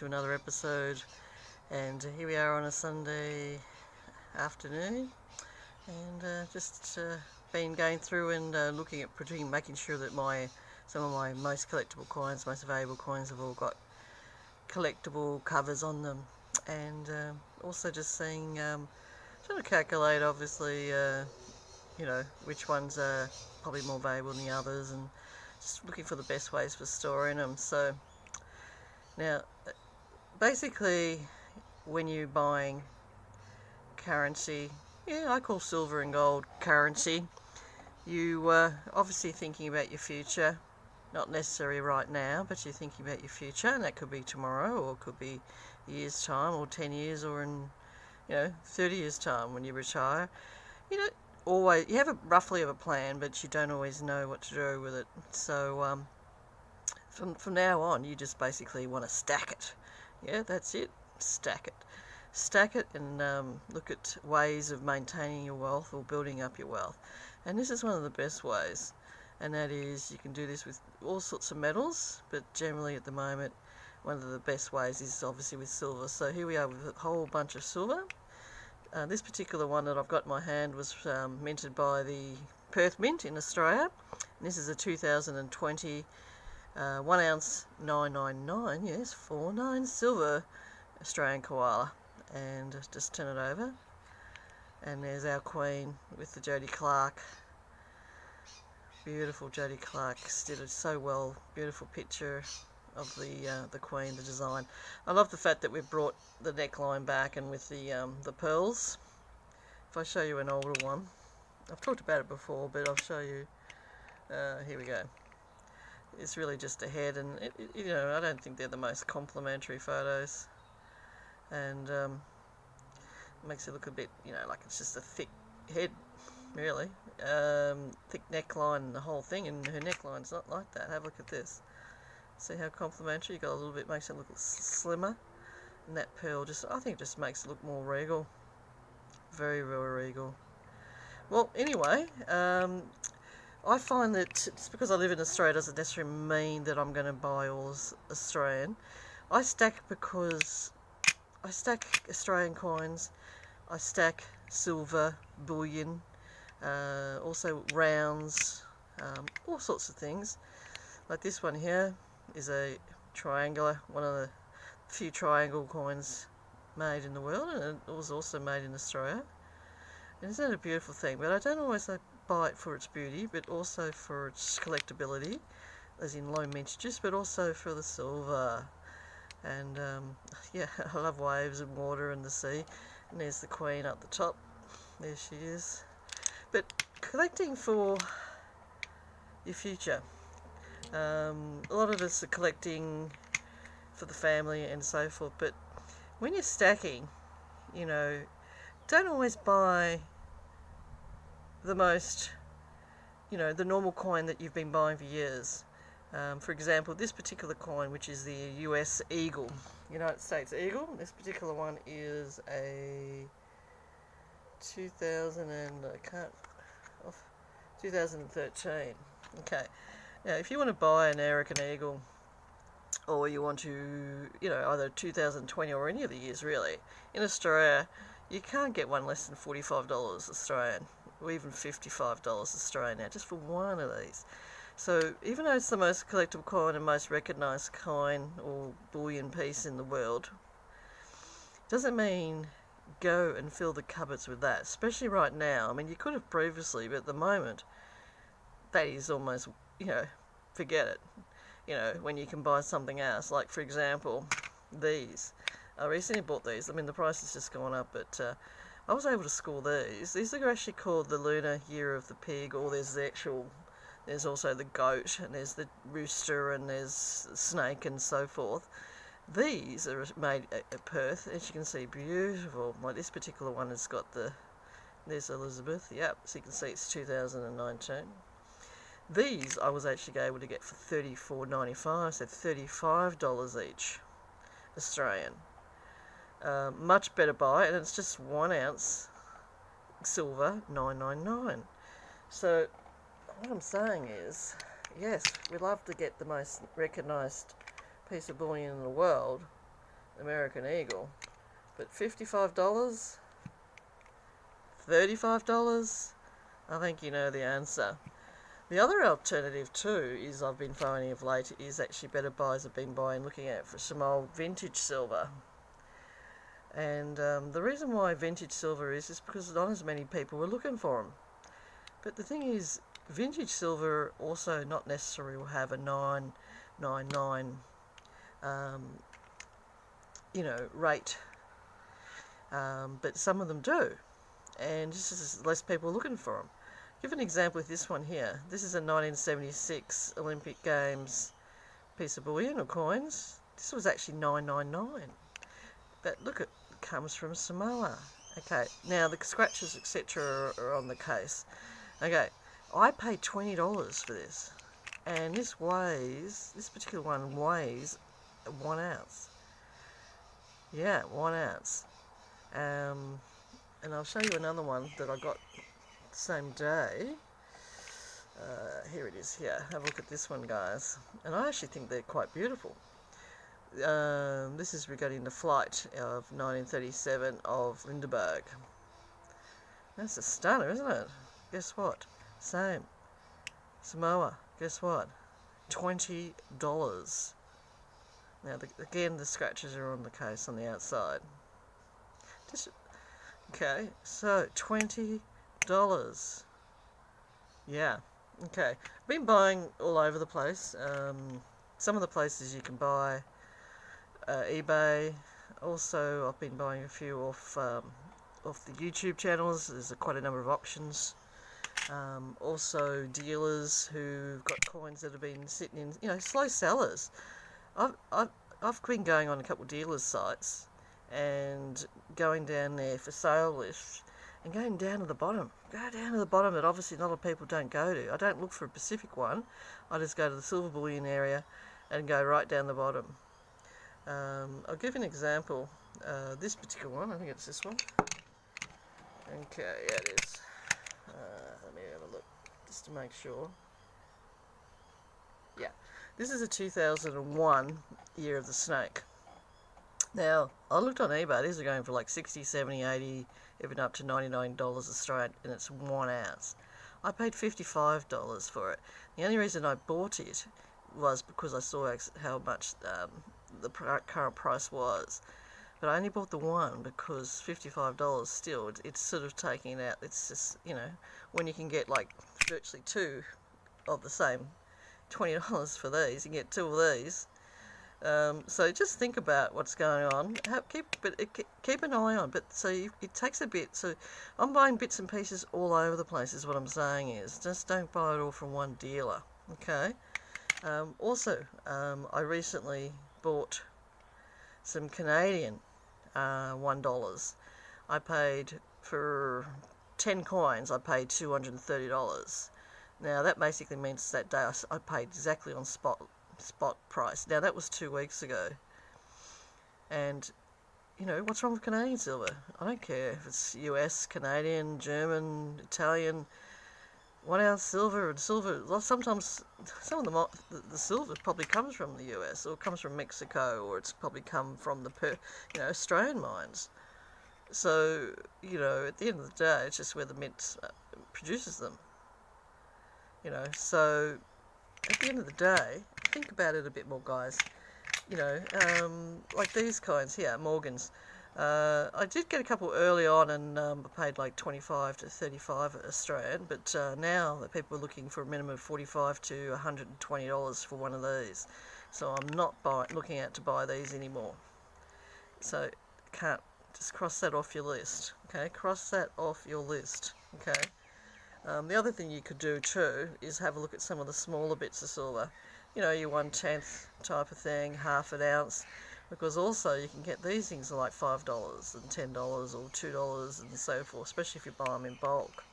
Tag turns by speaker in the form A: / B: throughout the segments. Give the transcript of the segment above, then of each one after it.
A: to another episode, and here we are on a Sunday afternoon, and just been going through and looking at making sure that some of my most collectible coins, most valuable coins, have all got collectible covers on them, and also just seeing, trying to calculate obviously which ones are probably more valuable than the others, and just looking for the best ways for storing them. So now basically when you're buying currency, I call silver and gold currency, you obviously thinking about your future, not necessarily right now, but you're thinking about your future, and that could be tomorrow, or it could be a year's time, or 10 years, or in 30 years time when you retire. Always you have roughly have a plan, but you don't always know what to do with it. So from now on, you just basically want to stack it. Yeah, that's it. Stack it, and look at ways of maintaining your wealth or building up your wealth. And this is one of the best ways, and that is you can do this with all sorts of metals, but generally at the moment one of the best ways is obviously with silver. So here we are with a whole bunch of silver. This particular one that I've got in my hand was minted by the Perth Mint in Australia. And this is a 2020 1 ounce 999, yes, 49 silver Australian koala. And just turn it over. And there's our Queen with the Jodie Clark. Beautiful Jodie Clark, did it so well. Beautiful picture of the Queen, the design. I love the fact that we've brought the neckline back, and with the pearls. If I show you an older one, I've talked about it before, but I'll show you. Here we go. It's really just a head, and I don't think they're the most complimentary photos, and it makes it look a bit, like it's just a thick head, really. Thick neckline and the whole thing, and her neckline's not like that. Have a look at this. See how complimentary? You got a little bit, makes it look slimmer, and that pearl I think just makes it look more regal. Very, very regal. Well, anyway, I find that just because I live in Australia doesn't necessarily mean that I'm going to buy all Australian. I stack Australian coins. I stack silver, bullion, also rounds, all sorts of things. Like this one here is a triangular, one of the few triangle coins made in the world, and it was also made in Australia. And isn't that a beautiful thing? But I don't always buy it for its beauty, but also for its collectability, as in low mintages, but also for the silver. And I love waves and water and the sea. And there's the Queen up the top. There she is. But collecting for your future. A lot of us are collecting for the family and so forth, but when you're stacking, don't always buy the most, the normal coin that you've been buying for years. For example, this particular coin, which is the US Eagle, United States Eagle, this particular one is a 2013. Okay. Now, if you want to buy an American Eagle, or you want to, either 2020 or any of the years really, in Australia, you can't get one less than $45 Australian, or even $55 Australian now, just for one of these. So even though it's the most collectible coin and most recognised coin or bullion piece in the world, doesn't mean go and fill the cupboards with that, especially right now. I mean, you could have previously, but at the moment, that is almost, forget it. When you can buy something else, like for example, these. I recently bought these. I mean, the price has just gone up, but I was able to score these. These are actually called the Lunar Year of the Pig, or there's also the goat, and there's the rooster, and there's the snake, and so forth. These are made at Perth, as you can see, beautiful. Like this particular one has got there's Elizabeth, yep, so you can see it's 2019. These I was actually able to get for $34.95, so $35 each, Australian. Much better buy, and it's just 1 ounce silver, $9.99. So what I'm saying is, yes, we love to get the most recognised piece of bullion in the world, American Eagle. But $55? $35? I think you know the answer. The other alternative too is I've been finding of late is actually better buys have been buying, looking at for some old vintage silver. And the reason why vintage silver is because not as many people were looking for them. But the thing is, vintage silver also not necessarily will have a 999 rate, but some of them do, and just as less people are looking for them. Give an example with this one here. This is a 1976 Olympic Games piece of bullion or coins. This was actually $9.99, but look, it comes from Samoa. Okay, now the scratches etc. are on the case. Okay, I paid $20 for this, and this particular one weighs 1 ounce. Yeah, 1 ounce. And I'll show you another one that I got the same day. Here it is here. Have a look at this one, guys. And I actually think they're quite beautiful. This is regarding the flight of 1937 of Lindbergh. That's a stunner, isn't it? Guess what? Same. Samoa. Guess what? $20. Now, again, the scratches are on the case on the outside. Okay, so $20. Yeah, okay. I've been buying all over the place. Some of the places you can buy eBay. Also, I've been buying a few off the YouTube channels. There's quite a number of options. Also, dealers who've got coins that have been sitting in, slow sellers. I've been going on a couple of dealers' sites and going down there for sale lists and going down to the bottom. Go down to the bottom that obviously not a lot of people don't go to. I don't look for a specific one. I just go to the silver bullion area and go right down the bottom. I'll give you an example. This particular one, I think it's this one. Okay, yeah, it is. Let me have a look just to make sure. Yeah, this is a 2001 Year of the Snake. Now, I looked on eBay, these are going for like 60, 70, 80, even up to $99 Australian, and it's 1 ounce. I paid $55 for it. The only reason I bought it was because I saw how much the current price was. But I only bought the one because $55 still, it's sort of taking it out. It's just, when you can get like virtually two of the same, $20 for these, you can get two of these. So just think about what's going on. Keep an eye on. But it takes a bit. So I'm buying bits and pieces all over the place. Is what I'm saying is just don't buy it all from one dealer. Okay. Also, I recently bought some Canadian $1. I paid for 10 coins. I paid $230. Now that basically means that day I paid exactly on spot price. Now that was 2 weeks ago, and what's wrong with Canadian silver? I don't care if it's US, Canadian, German, Italian. 1 ounce silver and silver. Well, sometimes some of the silver probably comes from the US or comes from Mexico, or it's probably come from the Australian mines. So at the end of the day, it's just where the mint produces them. So at the end of the day, think about it a bit more, guys. Like these coins here, Morgans. I did get a couple early on and I paid like 25 to 35 Australian, but now that people are looking for a minimum of $45 to $120 for one of these. So I'm not looking out to buy these anymore. So just cross that off your list. Okay, cross that off your list. Okay. The other thing you could do too is have a look at some of the smaller bits of silver. Your 1/10 type of thing, half an ounce. Because also you can get these things are like $5 and $10 or $2 and so forth, especially if you buy them in bulk.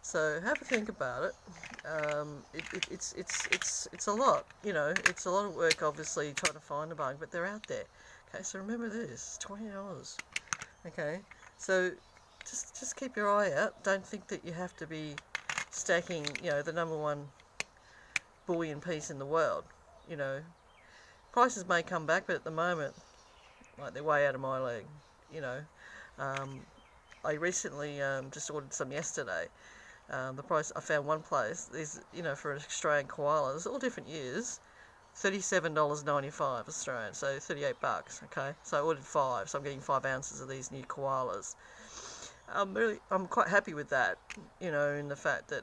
A: So have a think about it. It's a lot, it's a lot of work obviously trying to find a bug, but they're out there. Okay, so remember this, $20. Okay, so just keep your eye out. Don't think that you have to be stacking, the #1 bullion piece in the world. Prices may come back, but at the moment, like they're way out of my league, you know. I recently just ordered some yesterday. The price, I found one place, there's, you know, for an Australian koalas, all different years, $37.95 Australian, so $38, okay? So I ordered 5, so I'm getting 5 ounces of these new koalas. I'm quite happy with that, you know, in the fact that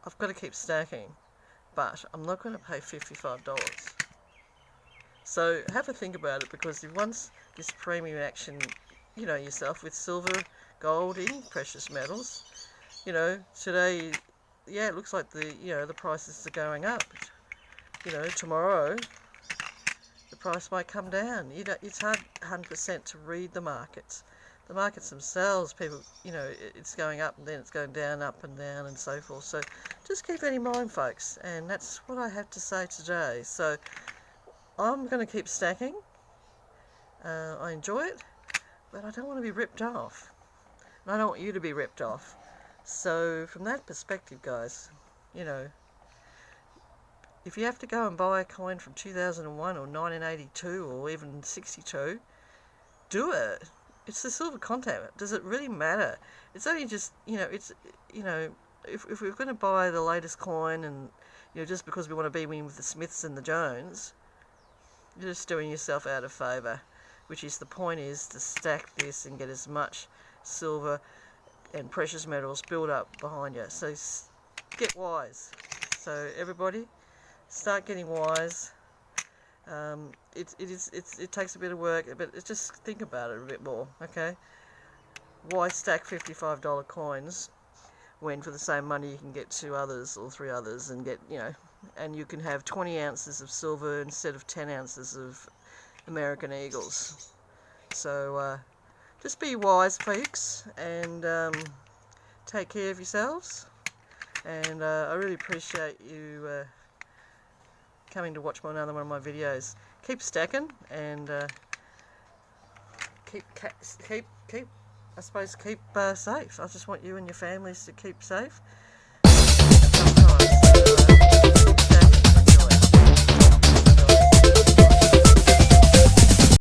A: I've got to keep stacking, but I'm not going to pay $55. So have a think about it, because if once this premium action, you know, yourself with silver, gold in precious metals, you know, today, yeah, it looks like the, you know, the prices are going up. You know, tomorrow the price might come down. You know, it's hard 100% to read the markets. The markets themselves, people, you know, it's going up and then it's going down, up and down, and so forth. So just keep that in mind, folks. And that's what I have to say today. So I'm going to keep stacking. I enjoy it, but I don't want to be ripped off. And I don't want you to be ripped off. So from that perspective, guys, you know, if you have to go and buy a coin from 2001 or 1982 or even 62, do it. It's the silver content. Does it really matter? It's only just, you know, it's, you know, if we're going to buy the latest coin and, you know, just because we want to be in with the Smiths and the Jones, you're just doing yourself out of favour, which is the point, is to stack this and get as much silver and precious metals build up behind you. So get wise. So everybody, start getting wise. It takes a bit of work, but just think about it a bit more, okay? Why stack $55 coins when for the same money you can get 2 others or 3 others and get, you know, and you can have 20 ounces of silver instead of 10 ounces of American Eagles. So just be wise, folks, and take care of yourselves. And I really appreciate you coming to watch another one of my videos. Keep stacking and keep I suppose keep safe. I just want you and your families to keep safe. Sometimes.